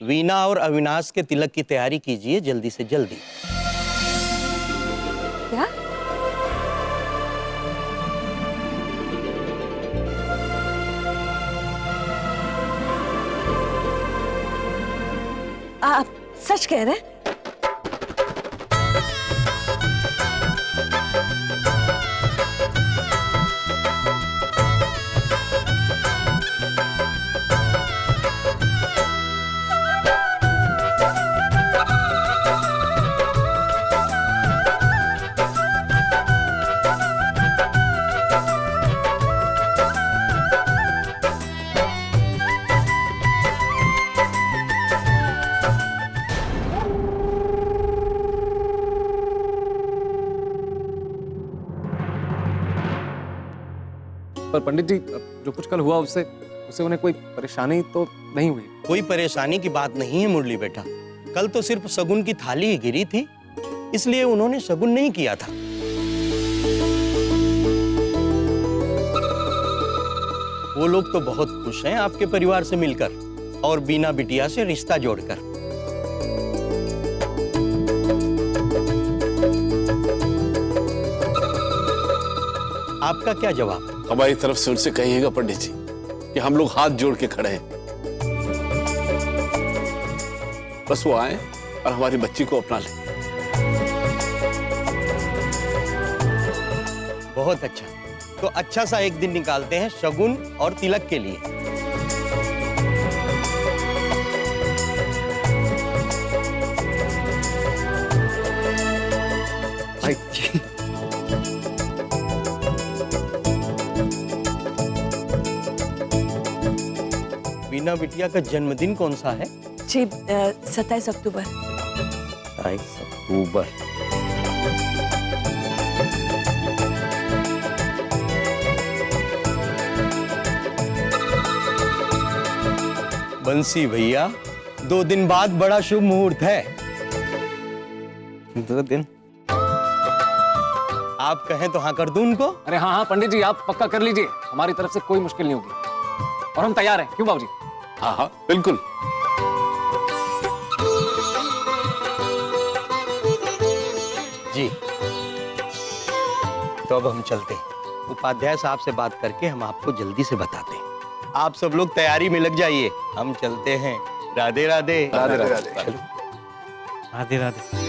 वीना और अविनाश के तिलक की तैयारी कीजिए जल्दी से जल्दी। क्या? आप सच कह रहे हैं? पर पंडित जी, जो कुछ कल हुआ उससे उन्हें कोई परेशानी तो नहीं हुई? कोई परेशानी की बात नहीं है मुरली बेटा। कल तो सिर्फ शगुन की थाली ही गिरी थी, इसलिए उन्होंने शगुन नहीं किया था। वो लोग तो बहुत खुश हैं आपके परिवार से मिलकर और बीना बिटिया से रिश्ता जोड़कर। आपका क्या जवाब? हमारी तरफ से उनसे कहिएगा पंडित जी कि हम लोग हाथ जोड़ के खड़े हैं। बस वो आए और हमारी बच्ची को अपना लें। बहुत अच्छा, तो अच्छा सा एक दिन निकालते हैं शगुन और तिलक के लिए। भाई बीना बिटिया का जन्मदिन कौन सा है? जी 27 अक्टूबर। 27 अक्टूबर। बंसी भैया, 2 दिन बाद बड़ा शुभ मुहूर्त है। 2 दिन? आप कहें तो हाँ कर दूं उनको? अरे हाँ हाँ पंडित जी, आप पक्का कर लीजिए, हमारी तरफ से कोई मुश्किल नहीं होगी और हम तैयार हैं। क्यों बाबूजी? हाँ हाँ बिल्कुल। जी, तो अब हम चलते हैं। उपाध्याय साहब से बात करके हम आपको जल्दी से बताते हैं। आप सब लोग तैयारी में लग जाइए, हम चलते हैं। राधे राधे। राधे राधे। चलो। राधे राधे।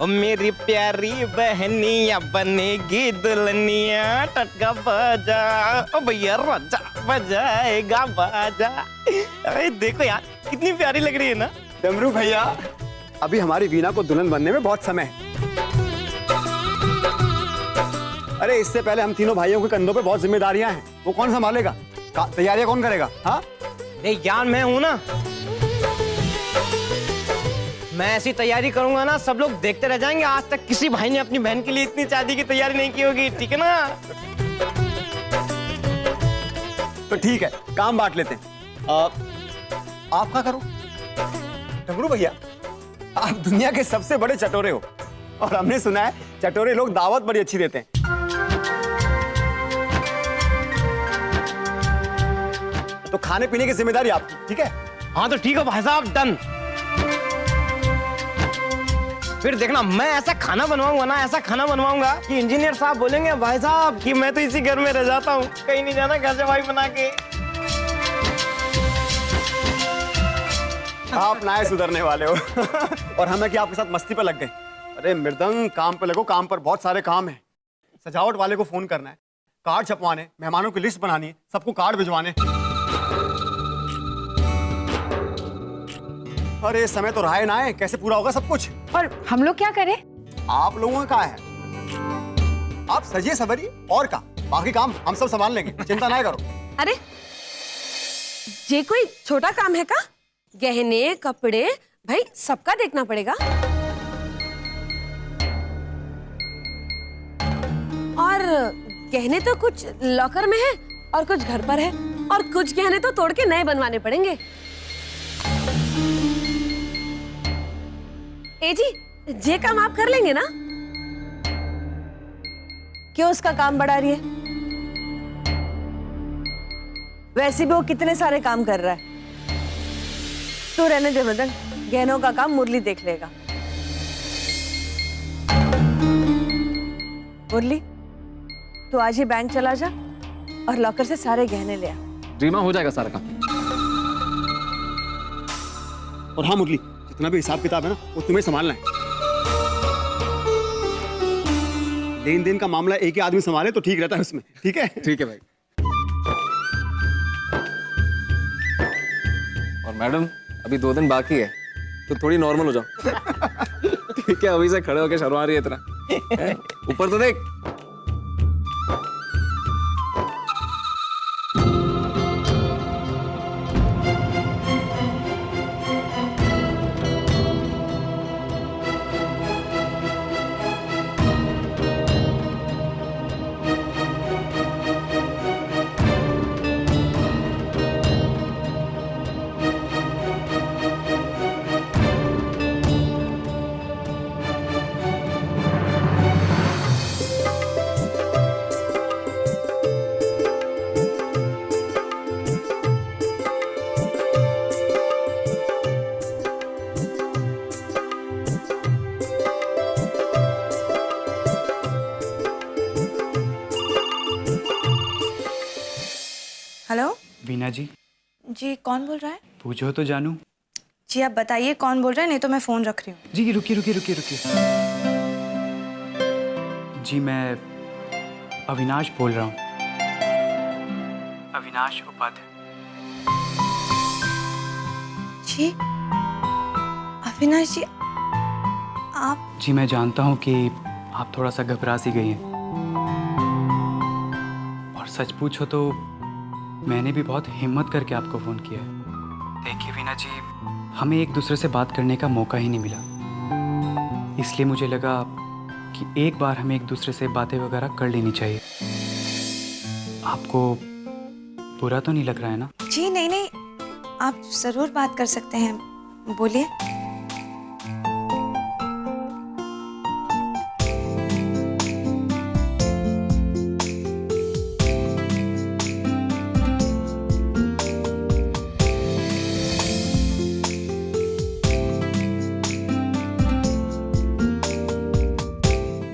ओ मेरी प्यारी बहनिया बनेगी दुल्हनिया, टटका बाजा ओ भैया राजा बजाएगा बाजा। अरे देखो यार कितनी प्यारी लग रही है ना। डमरू भैया, अभी हमारी वीना को दुल्हन बनने में बहुत समय है। अरे इससे पहले हम तीनों भाइयों के कंधों पे बहुत जिम्मेदारियां हैं, वो कौन संभालेगा? तैयारियां कौन करेगा? हाँ नहीं यार, मैं हूं ना। मैं ऐसी तैयारी करूंगा ना, सब लोग देखते रह जाएंगे। आज तक किसी भाई ने अपनी बहन के लिए इतनी शादी की तैयारी नहीं की होगी, ठीक है ना? तो ठीक है, काम बांट लेते हैं। आप क्या करो? डमरू भैया, आप दुनिया के सबसे बड़े चटोरे हो और हमने सुना है चटोरे लोग दावत बड़ी अच्छी देते हैं। तो खाने पीने की जिम्मेदारी आपकी, ठीक है? हाँ तो ठीक है भाई साहब, डन। फिर देखना, मैं ऐसा खाना बनवाऊंगा ना, ऐसा खाना बनवाऊंगा कि इंजीनियर साहब बोलेंगे भाई साहब कि मैं तो इसी घर में रह जाता हूँ, कहीं नहीं जाना घर से भाई बना के। आप ना सुधरने वाले हो। और हमें क्या आपके साथ मस्ती पे लग गए? अरे मृदंग, काम पे लगो, काम पर बहुत सारे काम है। सजावट वाले को फोन करना है, कार्ड छपवाने, मेहमानों की लिस्ट बनानी है, सबको कार्ड भिजवाने। अरे समय तो रहा है ना है, कैसे पूरा होगा सब कुछ? और हम लोग क्या करें? आप लोगों का है, आप सजिए सवरिए और का बाकी काम हम सब संभाल लेंगे, चिंता ना करो। अरे ये कोई छोटा काम है का? गहने कपड़े भाई सबका देखना पड़ेगा। और गहने तो कुछ लॉकर में है और कुछ घर पर है, और कुछ गहने तो तोड़ के नए बनवाने पड़ेंगे। ए जी, ये काम आप कर लेंगे ना? क्यों उसका काम बढ़ा रही है? वैसे भी वो कितने सारे काम कर रहा है। तू रहने दे मदन, गहनों का काम मुरली देख लेगा। मुरली, तू आज ही बैंक चला जा और लॉकर से सारे गहने ले आ। जी माँ, हो जाएगा सारा काम। और हाँ मुरली, जितना भी हिसाब किताब है ना वो तुम्हें संभालना है। लेन देन का मामला एक ही आदमी संभाले तो ठीक रहता है उसमें। ठीक है? ठीक है भाई। और मैडम, अभी 2 दिन बाकी है तो थोड़ी नॉर्मल हो जाओ। ठीक है, अभी से खड़े होके शर्मा रही है इतना। ऊपर तो देख। हेलो वीना जी। जी, कौन बोल रहा है? पूछो तो जानू। जी आप बताइए कौन बोल रहा है, नहीं तो मैं फोन रख रही हूँ। जी रुकिए। जी मैं अविनाश बोल रहा हूँ, अविनाश उपाध्याय। जी अविनाश जी, आप? जी मैं जानता हूँ कि आप थोड़ा सा घबरा सी गई हैं, और सच पूछो तो मैंने भी बहुत हिम्मत करके आपको फ़ोन किया है। देखिए वीना जी, हमें एक दूसरे से बात करने का मौका ही नहीं मिला, इसलिए मुझे लगा कि एक बार हमें एक दूसरे से बातें वगैरह कर लेनी चाहिए। आपको बुरा तो नहीं लग रहा है ना? जी नहीं, आप ज़रूर बात कर सकते हैं, बोलिए।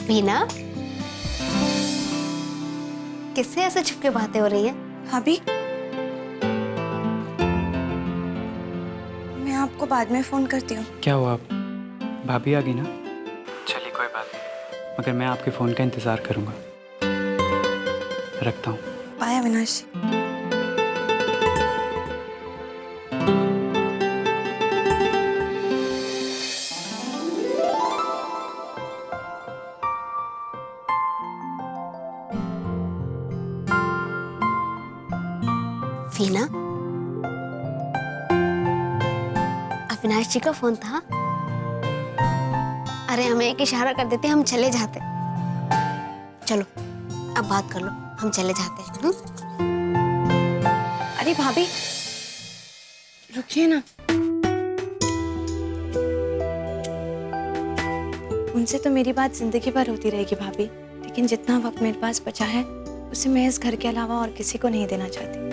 वीना, किससे ऐसे छुपके बातें हो रही है? भाभी, मैं आपको बाद में फोन करती हूँ। क्या हुआ, आप भाभी आ गई ना? चलिए कोई बात नहीं, मगर मैं आपके फ़ोन का इंतज़ार करूँगा। रखता हूँ। बाय अविनाश जी। वीना, अविनाश जी का फोन था। अरे हमें एक इशारा कर देते, हम चले जाते। चलो अब बात कर लो, हम चले जाते हैं। अरे भाभी रुकिए ना, उनसे तो मेरी बात जिंदगी भर होती रहेगी भाभी, लेकिन जितना वक्त मेरे पास बचा है उसे मैं इस घर के अलावा और किसी को नहीं देना चाहती।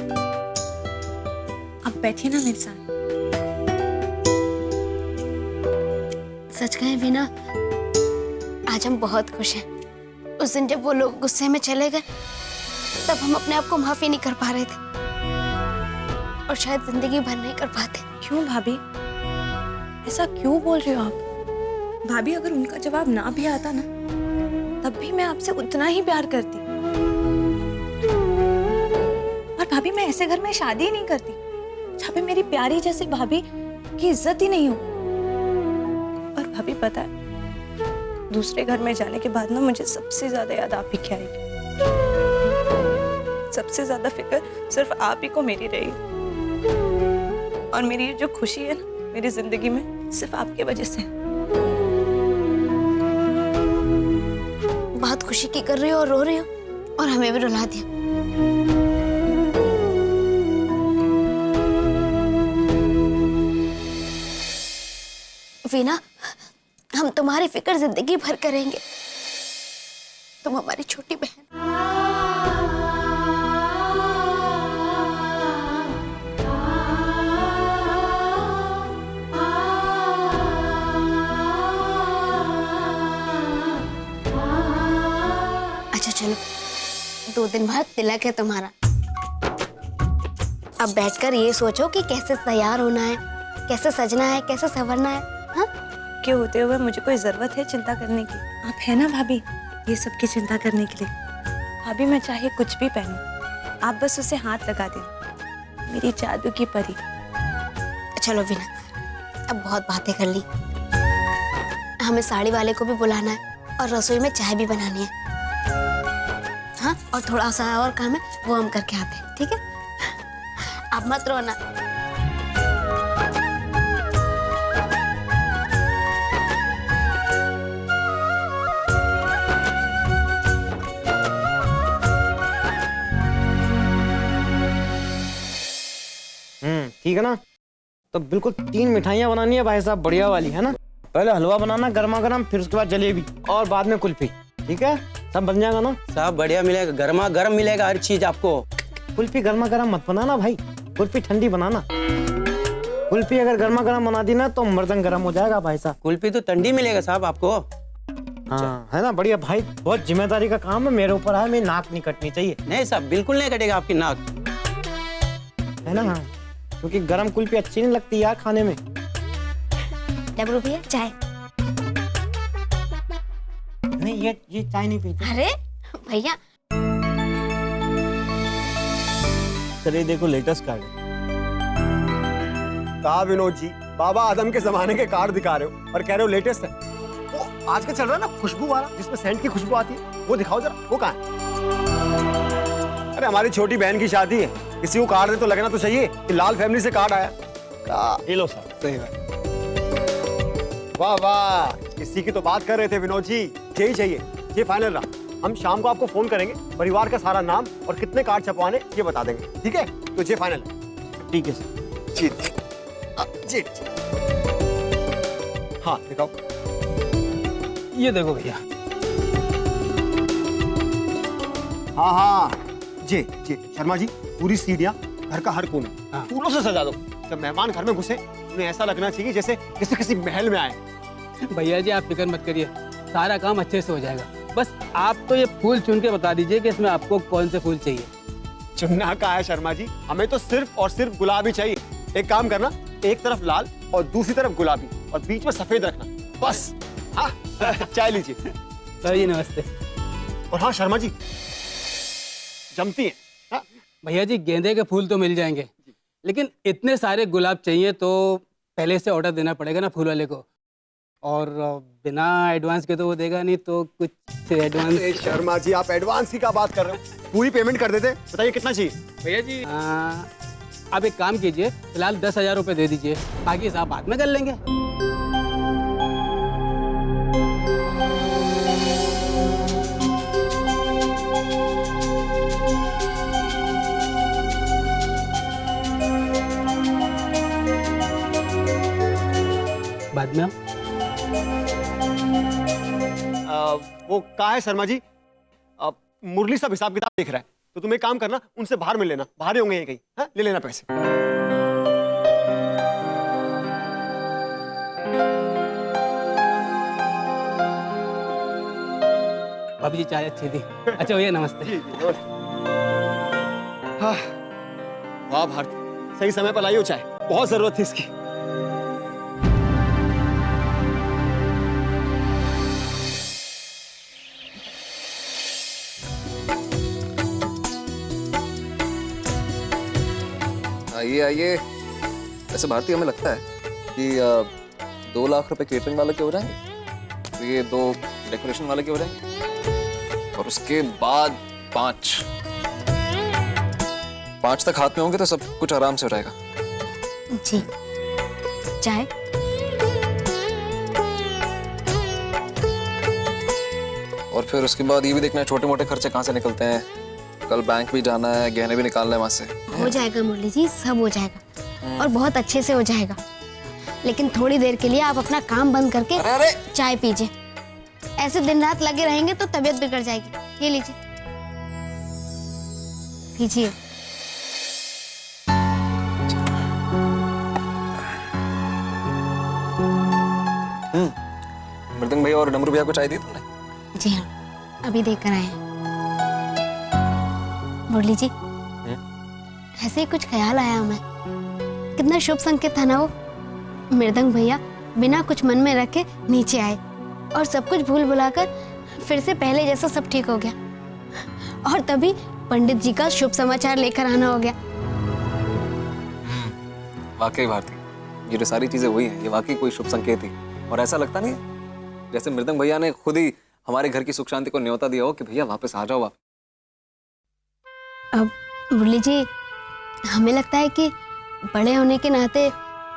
अब बैठिए ना मेरे साथ। सच कहें वीना, आज हम बहुत खुश हैं। उस दिन जब वो लोग गुस्से में चले गए, तब हम अपने आप को माफी नहीं कर पा रहे थे, और शायद जिंदगी भर नहीं कर पाते। क्यों भाभी, ऐसा क्यों बोल रही हो आप? भाभी अगर उनका जवाब ना भी आता ना, तब भी मैं आपसे उतना ही प्यार करती। और भाभी मैं ऐसे घर में शादी ही नहीं करती जहाँ पे मेरी प्यारी जैसी भाभी की इज्जत ही नहीं हो। और भाभी पता है, दूसरे घर में जाने के बाद ना मुझे सबसे ज्यादा याद आप ही की आएगी। सबसे ज्यादा फिक्र सिर्फ आप ही को मेरी रही, और मेरी ये जो खुशी है ना मेरी जिंदगी में, सिर्फ आपकी वजह से। बहुत खुशी की कर रही हो और रो रही हो, और हमें भी रुला दिया। वीना, हम तुम्हारी फिक्र जिंदगी भर करेंगे। तुम हमारी छोटी बहन। अच्छा चलो, 2 दिन बाद तिलक है तुम्हारा। अब बैठकर ये सोचो कि कैसे तैयार होना है, कैसे सजना है, कैसे संवरना है। हाँ? के होते हुए मुझे कोई जरूरत है चिंता करने की? आप है ना भाभी, ये सब की चिंता करने के लिए। भाभी मैं चाहे कुछ भी पहनूं, आप बस उसे हाथ लगा दें, मेरी जादू की परी। चलो वीना, अब बहुत बातें कर ली, हमें साड़ी वाले को भी बुलाना है और रसोई में चाय भी बनानी है। हाँ, और थोड़ा सा और काम है, वो हम करके आते हैं, ठीक है? आप मत रोना। ठीक है ना? तो बिल्कुल 3 मिठाइयाँ बनानी है भाई साहब, बढ़िया वाली, है ना? पहले हलवा बनाना गर्मा गर्म, फिर उसके बाद जलेबी और बाद में कुल्फी। ठीक है, सब बन जाएगा ना? सब बढ़िया मिलेगा, गर्मा गर्म मिलेगा हर चीज आपको। कुल्फी गर्मा गर्म मत बनाना भाई, कुल्फी ठंडी बनाना। कुल्फी अगर गर्मा गर्म बना दी ना तो मर्दन गर्म हो जाएगा भाई साहब। कुल्फी तो ठंडी मिलेगा साहब आपको। हाँ, है ना? बढ़िया भाई, बहुत जिम्मेदारी का काम है, मेरे ऊपर है, मेरी नाक नहीं कटनी चाहिए। नहीं साहब, बिल्कुल नहीं कटेगा आपकी नाक, है ना? हाँ, क्योंकि गरम कुल्फी अच्छी नहीं लगती यार खाने में। डबरू भैया चाय। नहीं, ये चाय नहीं पीती। अरे भैया, चलिए देखो लेटेस्ट कार्ड। कहा विनोद जी, बाबा आदम के जमाने के कार्ड दिखा रहे हो और कह रहे हो लेटेस्ट है। वो आज का चल रहा है ना खुशबू वाला, जिसमें सेंट की खुशबू आती है, वो दिखाओ जरा, वो कहाँ है? अरे हमारी छोटी बहन की शादी है, किसी को कार्ड दे तो लगना तो चाहिए कि लाल फैमिली से कार्ड आया। ये लो सर। सही बात। वाह वाह, किसी की तो बात कर रहे थे विनोद जी, यही चाहिए, ये फाइनल रहा। हम शाम को आपको फोन करेंगे, परिवार का सारा नाम और कितने कार्ड छपवाने ये बता देंगे, ठीक है? तो ये फाइनल है। ठीक है सर। जी जी। हाँ दिखाओ। ये देखो भैया। हाँ हाँ, जी जी शर्मा जी, पूरी सीढ़ियाँ, घर का हर कोना फूलों से सजा दो। जब मेहमान घर में घुसे उन्हें ऐसा लगना चाहिए जैसे किसी महल में आए। भैया जी आप फिक्र मत करिए, सारा काम अच्छे से हो जाएगा। बस आप तो ये फूल चुन के बता दीजिए कि इसमें आपको कौन से फूल चाहिए। चुनना का है शर्मा जी, हमें तो सिर्फ और सिर्फ गुलाबी चाहिए। एक काम करना, एक तरफ लाल और दूसरी तरफ गुलाबी और बीच में सफेद रखना, बस। हाँ चाय लीजिए। सर जी नमस्ते। और हाँ शर्मा जी, जमती है। हाँ? भैया जी गेंदे के फूल तो मिल जाएंगे, लेकिन इतने सारे गुलाब चाहिए तो पहले से ऑर्डर देना पड़ेगा ना फूल वाले को, और बिना एडवांस के तो वो देगा नहीं, तो कुछ एडवांस। शर्मा जी आप एडवांस की क्या बात कर रहे हो? पूरी पेमेंट कर देते। बताइए कितना चाहिए? भैया जी आप एक काम कीजिए, फिलहाल 10,000 रुपये दे दीजिए, बाकी साहब बाद में कर लेंगे। बाद में वो कहा है शर्मा जी, मुरली सब हिसाब किताब देख रहा है, तो तुम एक काम करना, उनसे बाहर मिल लेना, बाहर ही होंगे ये कहीं। हाँ? ले लेना पैसे। भाभी जी चाय अच्छी थी। अच्छा भैया नमस्ते। हाँ, वाह भारती, सही समय पर लाई हो चाय, बहुत जरूरत थी इसकी। आइए आइए। वैसे भारती हमें लगता है कि 2 लाख रुपए केटरिंग वाले के हो जाएंगे, तो ये 2 डेकोरेशन वाले के हो जाएंगे, और उसके बाद 5 तक हाथ में होंगे तो सब कुछ आराम से हो जाएगा। जी चाय। और फिर उसके बाद ये भी देखना है छोटे मोटे खर्चे कहाँ से निकलते हैं। कल बैंक भी जाना है, गहने भी निकालना है वहां से। हो जाएगा मुरली जी, सब हो जाएगा और बहुत अच्छे से हो जाएगा। लेकिन थोड़ी देर के लिए आप अपना काम बंद करके अरे चाय पीजिए। ऐसे दिन रात लगे रहेंगे तो तबीयत बिगड़ जाएगी। ये लीजिए लीजिए। मृदंग भैया और डमरू भैया को चाय दी तुमने? जी हाँ, अभी देकर आए हैं। मुरली जी, ऐसे ही कुछ ख्याल आया हमें। कितना शुभ संकेत था ना वो। मृदंग भैया बिना कुछ मन में रखे नीचे आए और सब कुछ भूल भुलाकर फिर से पहले जैसा सब ठीक हो गया। और तभी पंडित जी का शुभ समाचार लेकर आना हो गया। वाकई भारती, ये जो सारी चीजें हुई हैं ये वाकई कोई शुभ संकेत ही। और ऐसा लगता नहीं है जैसे मृदंग भैया ने खुद ही हमारे घर की सुख शांति को न्योता दिया हो कि भैया वापस आ जाओ आप। अब मुरली जी, हमें लगता है कि बड़े होने के नाते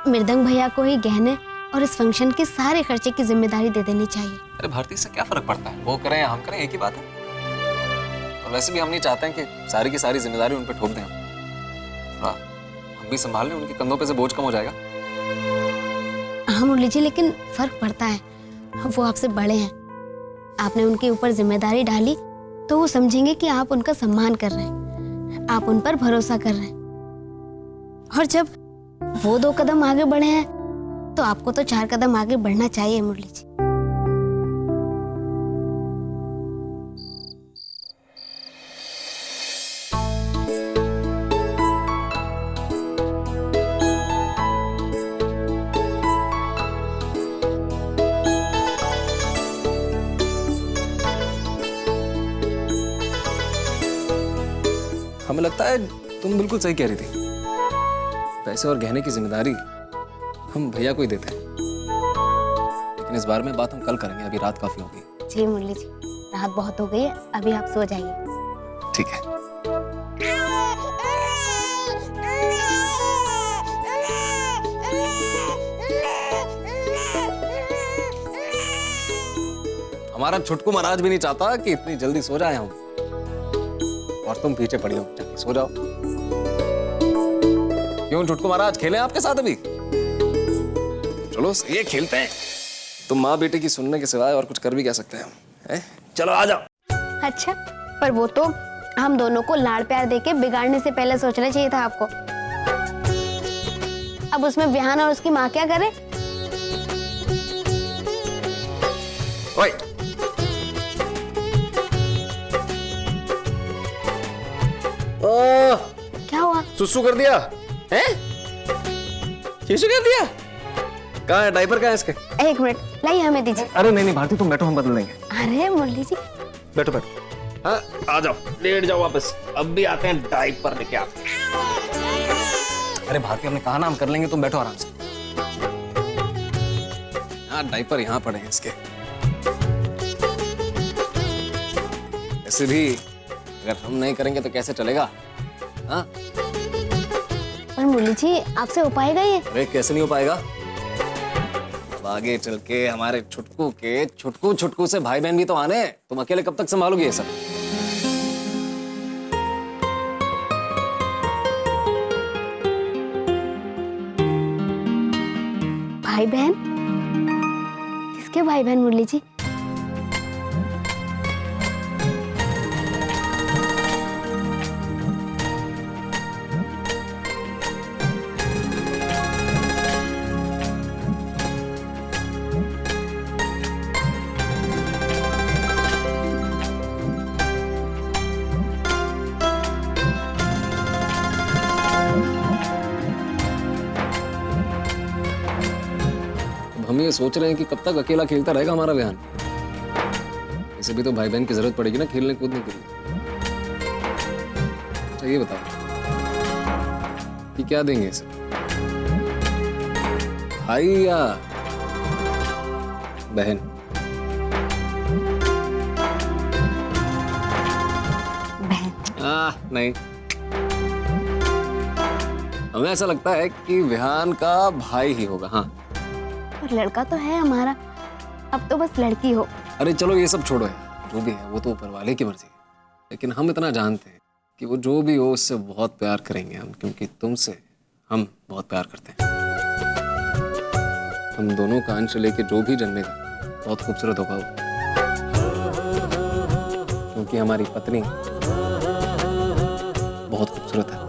मृदंग भैया को ही गहने और इस फंक्शन के सारे खर्चे की जिम्मेदारी दे देनी चाहिए। अरे भारती, इससे क्या फर्क पड़ता है? वो करें या हम करें, एक ही बात है। और वैसे भी हम नहीं चाहते हैं कि सारी की सारी जिम्मेदारी उन पर ठोक दें। हम भी संभाल लें, उनके कंधों पे से बोझ कम हो जाएगा। हाँ मुरली जी, लेकिन फर्क पड़ता है। वो आपसे बड़े हैं, आपने उनके ऊपर जिम्मेदारी डाली तो वो समझेंगे कि आप उनका सम्मान कर रहे हैं, आप उन पर भरोसा कर रहे हैं। और जब वो 2 कदम आगे बढ़े हैं तो आपको तो 4 कदम आगे बढ़ना चाहिए मुरली जी। हमें लगता है तुम बिल्कुल सही कह रही थी। पैसे और गहने की जिम्मेदारी हम भैया को ही देते हैं। लेकिन इस बार में बात हम कल करेंगे, अभी रात काफी हो गई। जी मुरली जी, रात बहुत हो गई है, अभी आप सो जाइए। ठीक है। हमारा छुटकू महाराज भी नहीं चाहता कि इतनी जल्दी सो जाए हम, और तुम पीछे पड़ी हो, जाके सो जाओ। क्यों छुटकू महाराज, खेलें आपके साथ अभी? चलो ये खेलते हैं। तुम माँ बेटे की सुनने के सिवाय और कुछ कर भी क्या सकते हैं हम, हैं? चलो आ जाओ। अच्छा, पर वो तो हम दोनों को लाड़ प्यार देके बिगाड़ने से पहले सोचना चाहिए था आपको। अब उसमें विहान और उसकी माँ क्या करे? ओए, क्या हुआ? सुसु कर दिया है? सुसु कर दिया? कहाँ है डायपर, कहाँ है इसके? 1 मिनट, लाइए हमें दीजिए। अरे नहीं भारती, तुम बैठो, हम बदल देंगे। अरे मुरली जी, बैठो बैठो। हाँ, आ जाओ, लेट जाओ वापस। अब भी आते हैं डायपर लेके आते हैं। अरे भारती, हमने कहा ना हम कर लेंगे, तुम बैठो आराम से। हाँ, डायपर यहाँ पड़े हैं इसके। ऐसे भी अगर हम नहीं करेंगे तो कैसे चलेगा? हाँ? पर मुरली जी, आपसे हो पाएगा ये? अरे कैसे नहीं हो पाएगा? अब आगे चल के हमारे छुटकू से भाई बहन भी तो आने। तुम अकेले कब तक संभालोगे ये सब? भाई बहन? किसके भाई बहन मुरली जी? हम ये सोच रहे हैं कि कब तक अकेला खेलता रहेगा हमारा बहन। इसे भी तो भाई बहन की जरूरत पड़ेगी ना खेलने कूदने के लिए। अच्छा ये बताओ कि क्या देंगे इसे, भाई या बहन? बहन। नहीं, हमें ऐसा लगता है कि विहान का भाई ही होगा। हाँ, पर लड़का तो है हमारा, अब तो बस लड़की हो। अरे चलो ये सब छोड़ो है, जो भी है वो तो ऊपर वाले की मर्जी है। लेकिन हम इतना जानते हैं कि वो जो भी हो उससे बहुत प्यार करेंगे हम, क्योंकि तुमसे हम बहुत प्यार करते हैं। हम दोनों का अंश लेके जो भी जन्मेगा बहुत खूबसूरत होगा वो। क्योंकि हमारी पत्नी बहुत खूबसूरत है।